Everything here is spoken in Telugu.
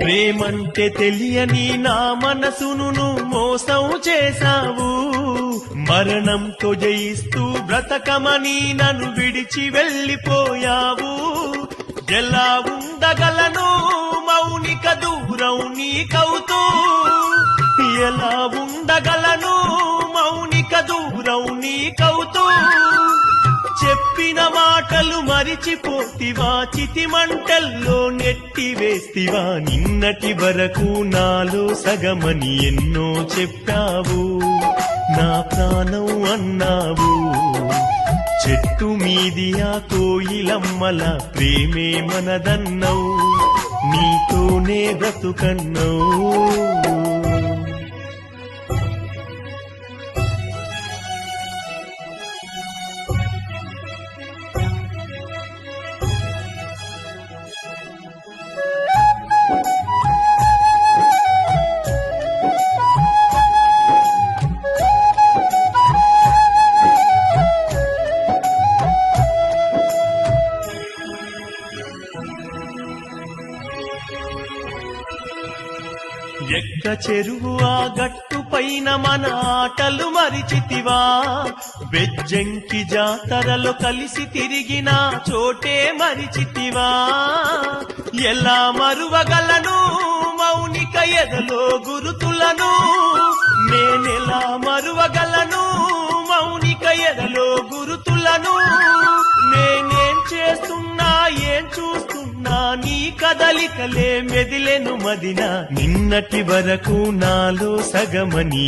ప్రేమంటే తెలియని నా మనసును మోసం చేశావు. మరణంతో జయిస్తూ బ్రతకమని నన్ను విడిచి వెళ్ళిపోయావు. ఎలా ఉండగలను మౌనిక దూరం నీకవుతూ, ఎలా ఉండగలను మౌనిక దూరం నీకవుతూ. చెప్పిన మాటలు మరిచిపోతివా, చితి మంటల్లో నెట్టివేస్తివా. నిన్నటి వరకు నాలో సగమని ఎన్నో చెప్పావు, నా ప్రాణం అన్నావు. చెట్టు మీది ఆ కోయిలమ్మల ప్రేమే మనదన్నవు, నీతోనే బ్రతుకన్నవు. ఎక్క చెరువు ఆ గట్టు పైన మన ఆటలు మరిచితివా. బెజ్జంకి జాతరలో కలిసి తిరిగిన చోటే మరిచితివా. ఎలా మరువగలను మౌనిక ఎదలో గురుతులను, నేనెలా మరువగలను మౌనిక ఎదలో గురుతులను. నేనేం చేస్తున్నా ఏం చూస్తున్నా నీ కదలికలే మెదిలెను మదిన. నిన్నటి వరకు నాలో సగమని